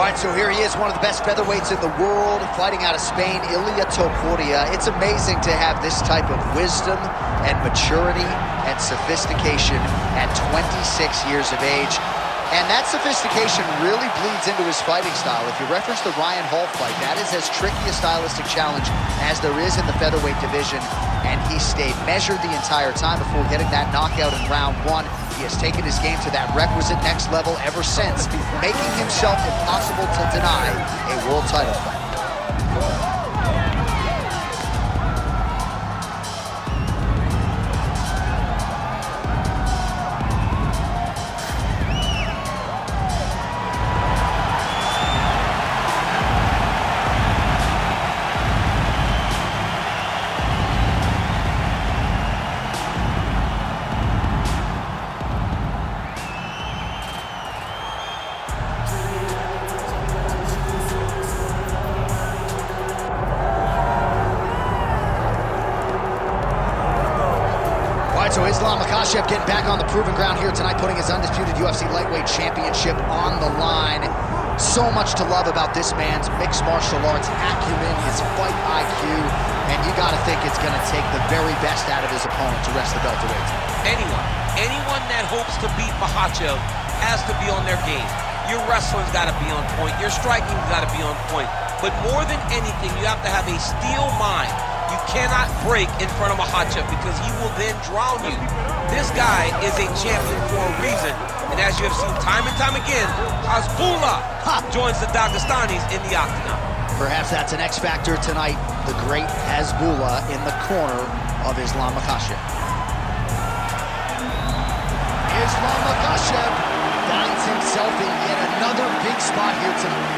All right, so here he is, one of the best featherweights in the world, fighting out of Spain, Ilia Topuria. It's amazing to have this type of wisdom and maturity and sophistication at 26 years of age. And that sophistication really bleeds into his fighting style. If you reference the Ryan Hall fight, that is as tricky a stylistic challenge as there is in the featherweight division. And he stayed measured the entire time before getting that knockout in round one. He has taken his game to that requisite next level ever since, making himself impossible to deny a world title fight. So Makhachev getting back on the proving ground here tonight, putting his undisputed UFC lightweight championship on the line. So much to love about this man's mixed martial arts acumen, his fight IQ, and you got to think it's going to take the very best out of his opponent to wrest the belt away. Anyone that hopes to beat Makhachev has to be on their game. Your wrestling's got to be on point. Your striking's got to be on point. But more than anything, you have to have a steel mind. You cannot break in front of Makhachev because he will then drown you. This guy is a champion for a reason. And as you have seen time and time again, Hasbulla joins the Dagestanis in the octagon. Perhaps that's an X factor tonight. The great Hasbulla in the corner of Islam Makhachev. Islam Makhachev finds himself in yet another big spot here tonight.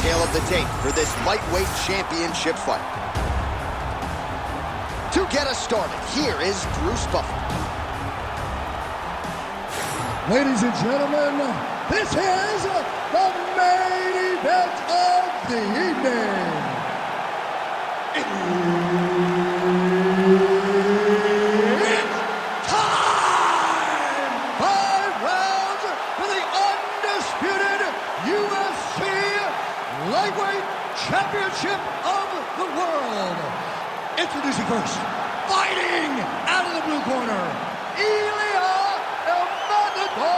Tale of the tape for this lightweight championship fight. To get us started, here is Bruce Buffer. Ladies and gentlemen, this is the main event of the evening. It's time! 5 rounds for the undisputed UFC lightweight championship of the world. Introducing first, fighting out of the blue corner, Ilia Topuria.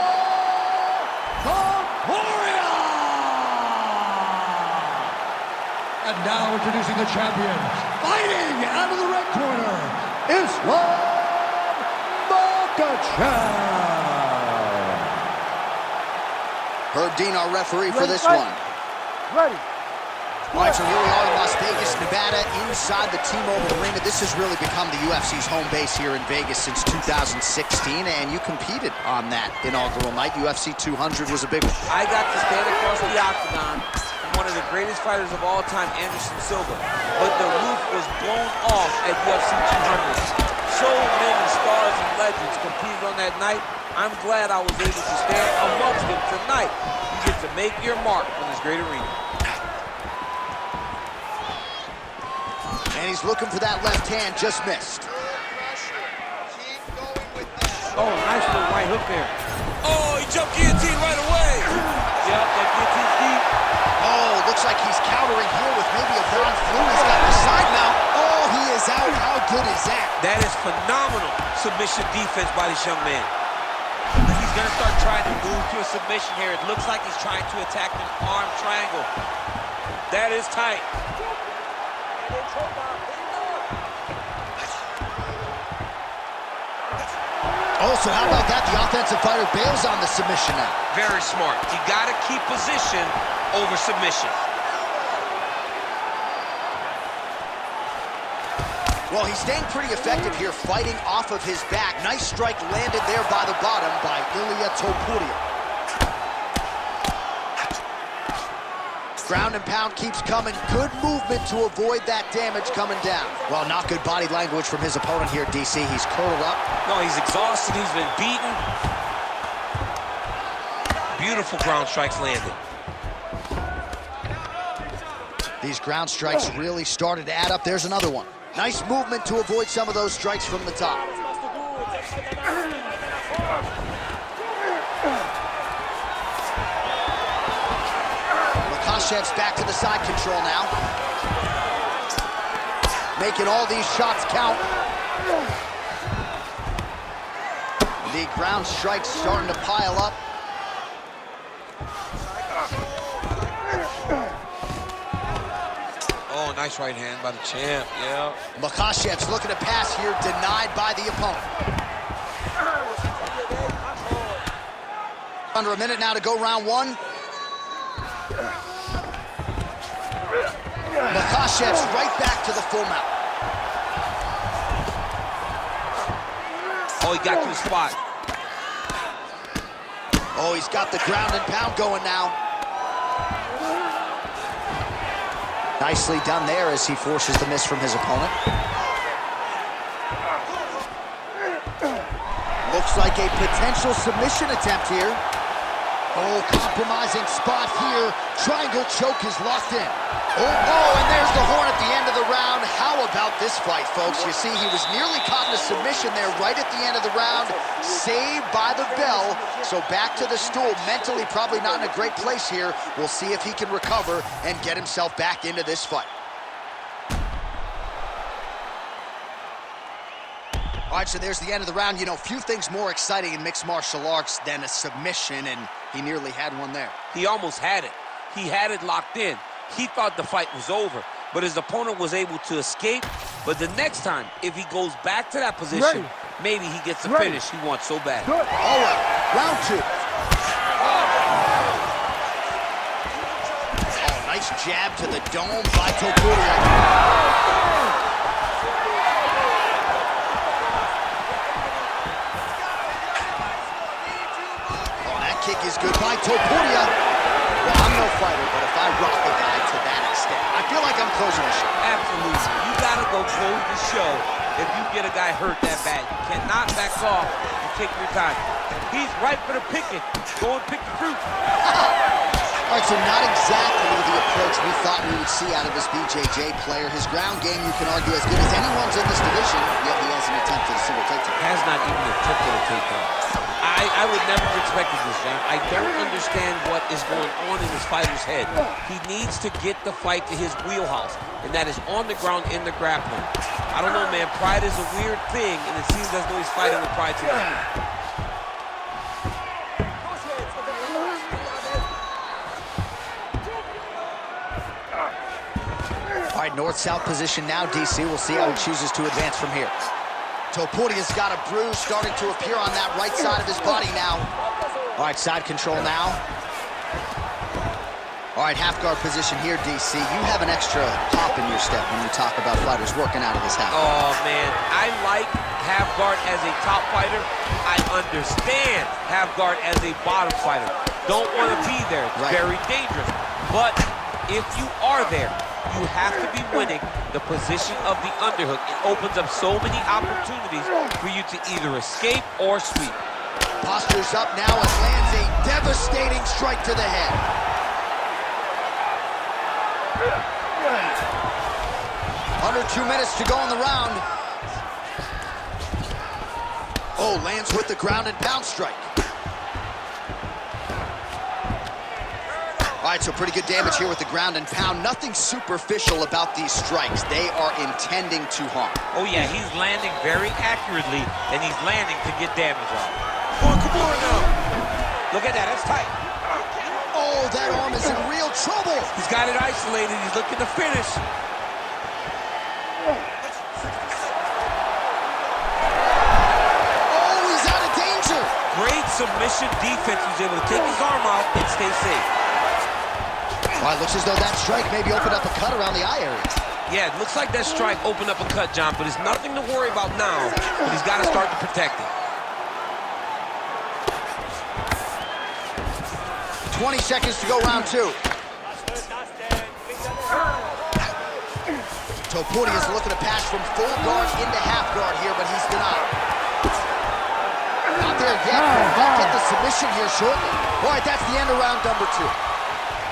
And now introducing the champion, fighting out of the red corner, Islam Makhachev. Herb Dean, our referee for this one. Ready. All right, so here we are in Las Vegas, Nevada, inside the T-Mobile Arena. This has really become the UFC's home base here in Vegas since 2016, and you competed on that inaugural night. UFC 200 was a big one. I got to stand across the octagon from one of the greatest fighters of all time, Anderson Silva, but the roof was blown off at UFC 200. So many stars and legends competed on that night. I'm glad I was able to stand amongst them tonight. You get to make your mark on this great arena. And he's looking for that left hand, just missed. Oh, nice little right hook there. Oh, he jumped guillotine right away. Yep, that guillotine's deep. Oh, looks like he's countering here with maybe a Von Flue. He's got the side mount. Oh, he is out. How good is that? That is phenomenal submission defense by this young man. He's going to start trying to move to a submission here. It looks like he's trying to attack an arm triangle. That is tight. Also, how about that? The offensive fighter bails on the submission now. Very smart. You got to keep position over submission. Well, he's staying pretty effective here, fighting off of his back. Nice strike landed there by the bottom by Ilia Topuria. Ground and pound keeps coming. Good movement to avoid that damage coming down. Well, not good body language from his opponent here, DC. He's curled up. No, he's exhausted. He's been beaten. Beautiful ground strikes landed. These ground strikes really started to add up. There's another one. Nice movement to avoid some of those strikes from the top. Makhachev's back to the side control now. Making all these shots count. The ground strikes starting to pile up. Oh, nice right hand by the champ, yeah. Makhachev's looking to pass here, denied by the opponent. Under a minute now to go, round one. Makhachev's right back to the full mount. Oh, he got to the spot. Oh, he's got the ground and pound going now. Nicely done there as he forces the miss from his opponent. Looks like a potential submission attempt here. Oh, compromising spot here. Triangle choke is locked in. Oh, and there's the horn at the end of the round. How about this fight, folks? You see, he was nearly caught in a submission there right at the end of the round. Saved by the bell. So back to the stool. Mentally probably not in a great place here. We'll see if he can recover and get himself back into this fight. All right, so there's the end of the round. You know, few things more exciting in mixed martial arts than a submission, and he nearly had one there. He almost had it. He had it locked in. He thought the fight was over, but his opponent was able to escape. But the next time, if he goes back to that position, maybe he gets the finish he wants so bad. Good. All right, round two. Oh, nice jab to the dome by Topuria. Kick is good by Topuria. Well, I'm no fighter, but if I rock a guy to that extent, I feel like I'm closing the show. Absolutely. You gotta go close the show if you get a guy hurt that bad. You cannot back off and take your time. He's right for the picking. Go and pick the fruit. All right, so not exactly the approach we thought we would see out of this BJJ player. His ground game, you can argue, as good as anyone's in this division, yet he hasn't attempted a single takedown. Has not even attempted a takedown. I would never have expected this, John. I don't understand what is going on in his fighter's head. He needs to get the fight to his wheelhouse, and that is on the ground in the grappling. I don't know, man. Pride is a weird thing, and it seems as though he's fighting with pride tonight. All right, north-south position now, DC. We'll see how he chooses to advance from here. Topuria's got a bruise starting to appear on that right side of his body now. All right, side control now. All right, half guard position here, DC. You have an extra pop in your step when you talk about fighters working out of this half. Oh, man. I like half guard as a top fighter. I understand half guard as a bottom fighter. Don't want to be there. It's very dangerous. But if you are there, you have to be winning the position of the underhook. It opens up so many opportunities for you to either escape or sweep. Postures up now and lands a devastating strike to the head. Under 2 minutes to go in the round. Oh, lands with the ground and pound strike. All right, so pretty good damage here with the ground and pound. Nothing superficial about these strikes. They are intending to harm. Oh, yeah, he's landing very accurately, and he's landing to get damage on. Oh, come on now. Look at that, that's tight. Oh, that arm is in real trouble. He's got it isolated. He's looking to finish. Oh, he's out of danger. Great submission defense. He's able to take his arm out and stay safe. Well, it looks as though that strike maybe opened up a cut around the eye area. Yeah, it looks like that strike opened up a cut, John, but it's nothing to worry about now, but he's got to start to protect it. 20 seconds to go, round two. Topuria is looking to pass from full guard into half guard here, but he's denied. Not there yet, but he'll get the submission here shortly. All right, that's the end of round number two.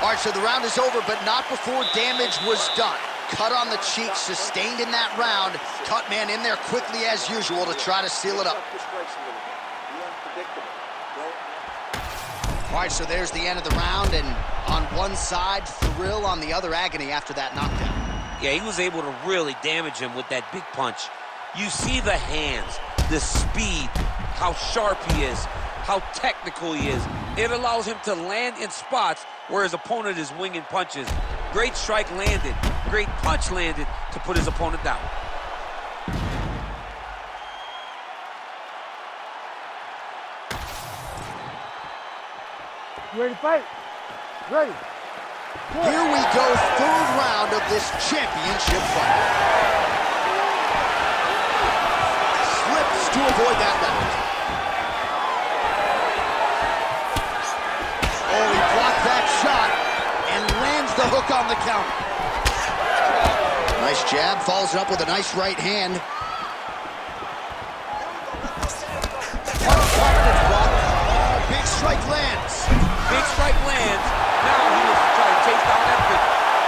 All right, so the round is over, but not before damage was done. Cut on the cheek sustained in that round. Cut man in there quickly as usual to try to seal it up. All right, so there's the end of the round, and on one side, thrill, on the other, agony after that knockdown. Yeah, he was able to really damage him with that big punch. You see the hands, the speed, how sharp he is, how technical he is. It allows him to land in spots where his opponent is winging punches. Great strike landed, great punch landed to put his opponent down. You ready to fight? Ready. Here we go, third round of this championship fight. Slips to avoid that round. Oh, he blocked that shot and lands the hook on the counter. Nice jab, follows it up with a nice right hand. Big strike lands. Big strike lands. Now he was trying to chase down that big.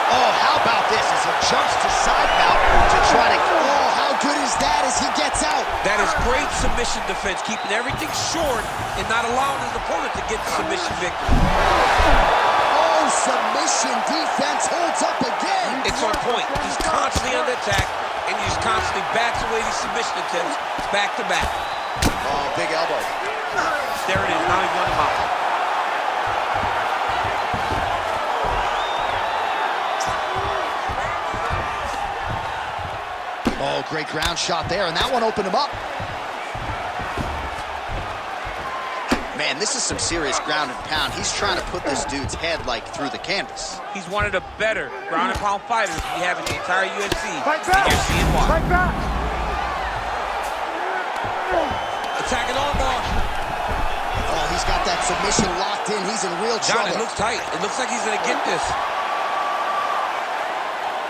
Oh, how about this as he jumps to side mount to try to... Oh, how good is that as he gets out? That is great submission defense, keeping everything short and not allowing his opponent to get the submission victory. Oh, submission defense holds up again. It's on point. He's constantly under attack, and he just constantly backs away these submission attempts back to back. Oh, big elbow. There it is. Now he's on him out. Oh, great ground shot there, and that one opened him up. Man, this is some serious ground and pound. He's trying to put this dude's head, like, through the canvas. He's one of the better ground and pound fighters we have in the entire UFC. Fight back. And you're seeing why. Fight back. Attacking on bar. Oh, he's got that submission locked in. He's in real John, trouble. it looks tight. It looks like he's going to get this.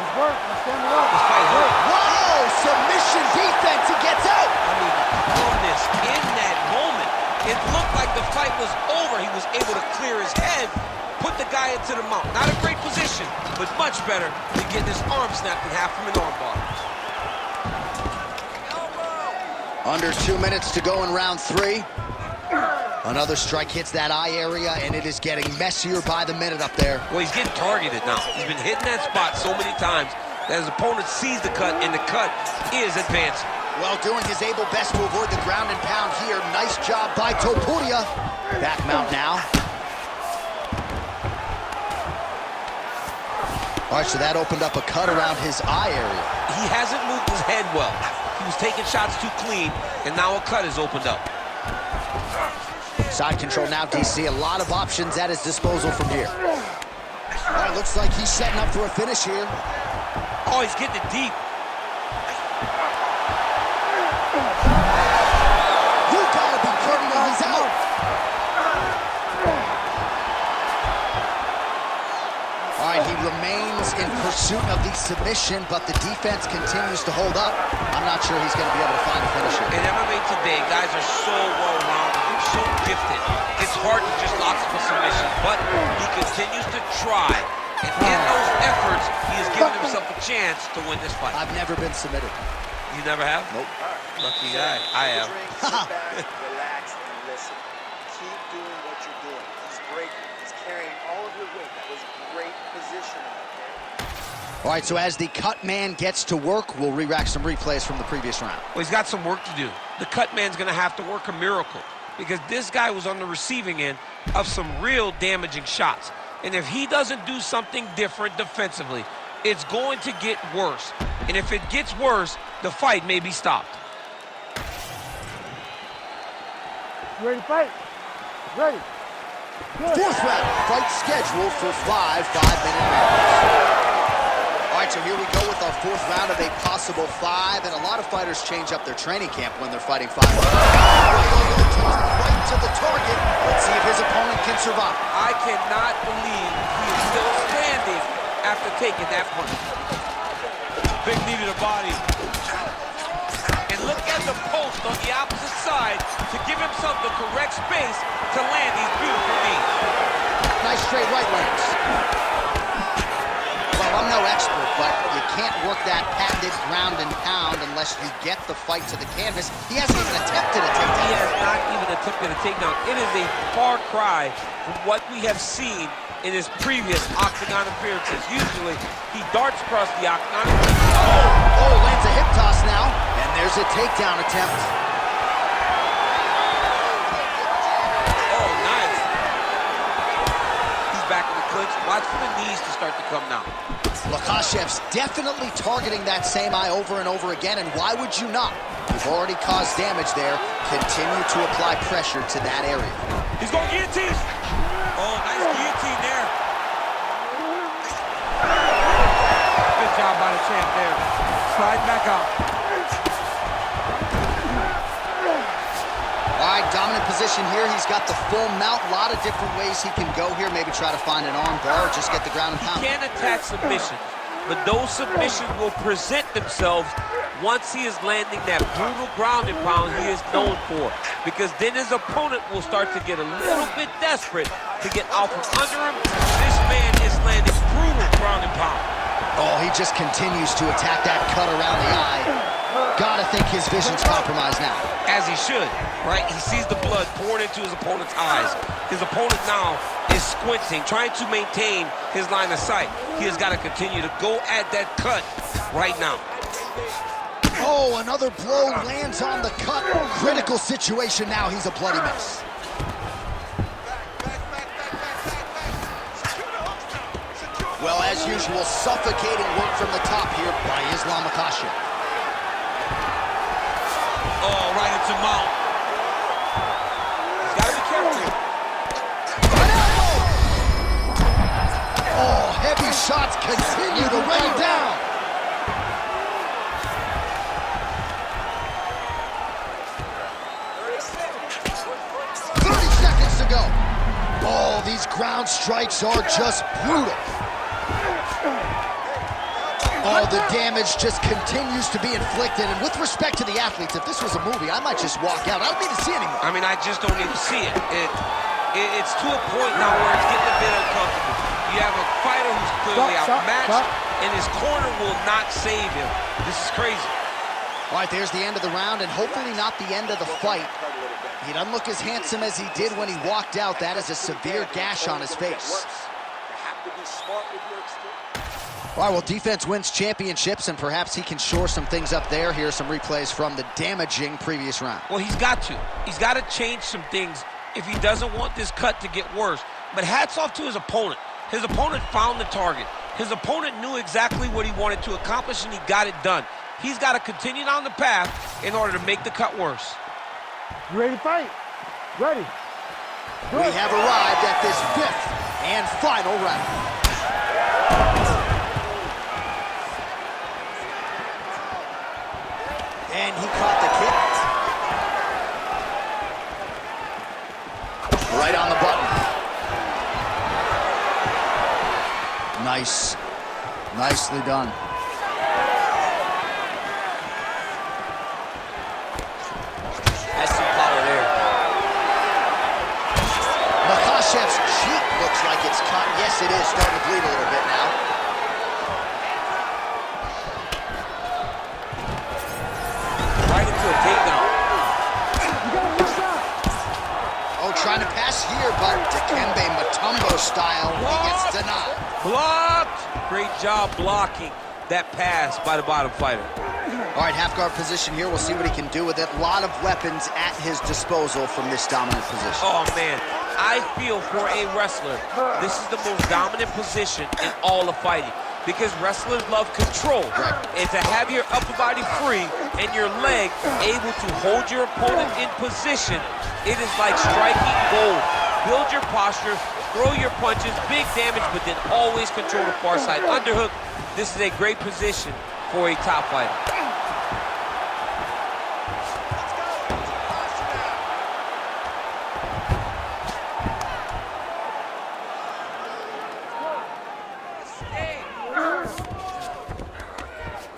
He's working. He's standing up. This fight hurt. Whoa, submission defense. He gets out. I mean, calmness in that moment. It looked like the fight was over. He was able to clear his head, put the guy into the mount. Not a great position, but much better than getting his arm snapped in half from an arm bar. Under 2 minutes to go in round 3. Another strike hits that eye area, and it is getting messier by the minute up there. Well, he's getting targeted now. He's been hitting that spot so many times that his opponent sees the cut, and the cut is advancing. Well, doing his able best to avoid the ground and pound here. Nice job by Topuria. Back mount now. All right, so that opened up a cut around his eye area. He hasn't moved his head well. He was taking shots too clean, and now a cut has opened up. Side control now, DC. A lot of options at his disposal from here. All right, looks like he's setting up for a finish here. Oh, he's getting it deep. You gotta be kidding me, he's out. All right, he remains in pursuit of the submission, but the defense continues to hold up. I'm not sure he's gonna be able to find a finish here. In MMA today, guys are so well-rounded, so gifted. It's hard to just lock up a submission, but he continues to try. And in those efforts, he has given himself a chance to win this fight. I've never been submitted. You never have? Nope. Lucky guy. I have. Sit back, relax, and listen. Keep doing what you're doing. He's breaking. He's carrying all of your weight. That was great positioning. All right, so as the cut man gets to work, we'll re-rack some replays from the previous round. Well, he's got some work to do. The cut man's going to have to work a miracle because this guy was on the receiving end of some real damaging shots. And if he doesn't do something different defensively, it's going to get worse. And if it gets worse, the fight may be stopped. You ready to fight? Ready. Good. Fourth round, fight scheduled for 5 5-minute rounds. All right, so here we go with our fourth round of a possible 5, and a lot of fighters change up their training camp when they're fighting 5. Right to the target. Let's see if his opponent can survive. I cannot believe he is still standing after taking that punch. Big knee to the body. And look at the post left on the opposite side to give himself the correct space to land these beautiful knees. Nice straight right lands. Well, I'm no expert, but you can't work that patented ground and pound unless you get the fight to the canvas. He hasn't even attempted a takedown. He has not even attempted a takedown. It is a far cry from what we have seen in his previous octagon appearances. Usually, he darts across the octagon. Oh, lands a hip toss now, and there's a takedown attempt. Oh, nice. He's back in the clinch. Watch for the knees to start to come now. Makhachev's definitely targeting that same eye over and over again, and why would you not? You've already caused damage there. Continue to apply pressure to that area. He's going guillotine. Oh, nice guillotine there. Good job by the champ there. Slide back out. All right, dominant position here. He's got the full mount. A lot of different ways he can go here. Maybe try to find an arm bar or just get the ground and pound. He can attack submissions, but those submissions will present themselves once he is landing that brutal ground and pound he is known for. Because then his opponent will start to get a little bit desperate to get out from under him. This man is landing brutal ground and pound. Oh, he just continues to attack that cut around the eye. Gotta think his vision's compromised now. As he should, right? He sees the blood pouring into his opponent's eyes. His opponent now is squinting, trying to maintain his line of sight. He has got to continue to go at that cut right now. Oh, another blow lands on the cut. Critical situation now. He's a bloody mess. Well, as usual, suffocating work from the top here by Ilia Makhachev. Oh, right into mount. He's got to be careful. Oh, heavy shots continue to rain down. Go. Oh, these ground strikes are just brutal. Oh, the damage just continues to be inflicted. And with respect to the athletes, if this was a movie, I might just walk out. I don't need to see anymore. I mean, I just don't need to see it. It's to a point now where it's getting a bit uncomfortable. You have a fighter who's clearly outmatched, and his corner will not save him. This is crazy. All right, there's the end of the round, and hopefully not the end of the fight. He doesn't look as handsome as he did when he walked out. That is a severe gash on his face. All right, well, defense wins championships, and perhaps he can shore some things up there. Here are some replays from the damaging previous round. Well, he's got to. He's got to change some things if he doesn't want this cut to get worse. But hats off to his opponent. His opponent found the target. His opponent knew exactly what he wanted to accomplish, and he got it done. He's got to continue down the path in order to make the cut worse. You ready to fight? Ready. We have arrived at this fifth and final round. And he caught the kick. Right on the button. Nice. Nicely done. That's some power there. Makhachev's cheek looks like it's cut. Yes, it is. Starting to bleed a little bit now. Right into a takedown. Oh, trying to pass here, but Dikembe Mutombo style, he gets denied. Blocked! Great job blocking that pass by the bottom fighter. All right, half guard position here. We'll see what he can do with it. A lot of weapons at his disposal from this dominant position. Oh, man. I feel for a wrestler, this is the most dominant position in all of fighting because wrestlers love control. Right. And to have your upper body free and your leg able to hold your opponent in position, it is like striking gold. Build your posture, throw your punches, big damage, but then always control the far side underhook. This is a great position for a top fighter.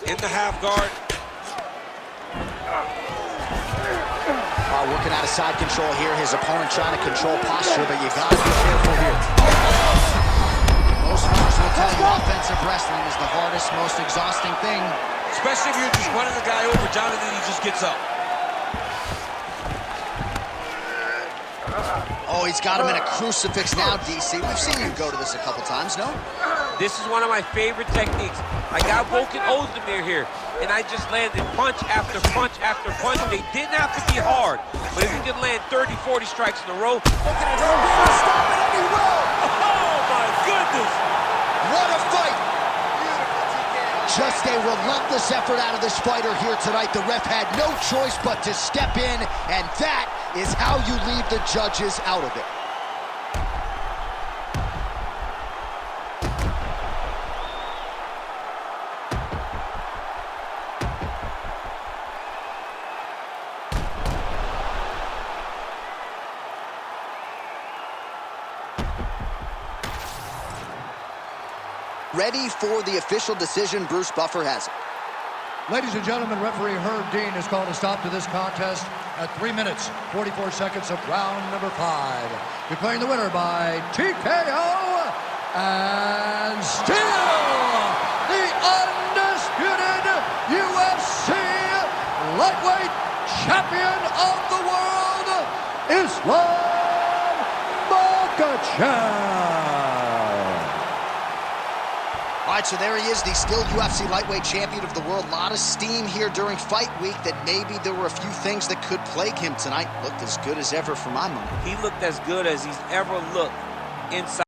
In the half guard. Working out of side control here. His opponent trying to control posture, but you got to be careful here. Most runners will tell you offensive wrestling is the hardest, most exhausting thing. Especially if you're just running the guy over, Jonathan, he just gets up. Oh, he's got him in a crucifix now, DC. We've seen you go to this a couple times, no? This is one of my favorite techniques. I got Volkan Ozdemir here, and I just landed punch after punch after punch. They didn't have to be hard, but if you can land 30, 40 strikes in a row, Volkan Ozdemir will stop it, and he will! Oh, my goodness! What a fight! Just a relentless effort out of this fighter here tonight. The ref had no choice but to step in, and that is how you leave the judges out of it. Ready for the official decision. Bruce Buffer has it. Ladies and gentlemen, referee Herb Dean has called a stop to this contest at 3 minutes, 44 seconds of round number 5. Declaring the winner by TKO and still the undisputed UFC lightweight champion of the world, Islam Makhachev. All right, so there he is, the still UFC lightweight champion of the world. A lot of steam here during fight week that maybe there were a few things that could plague him tonight. Looked as good as ever for my money. He looked as good as he's ever looked inside.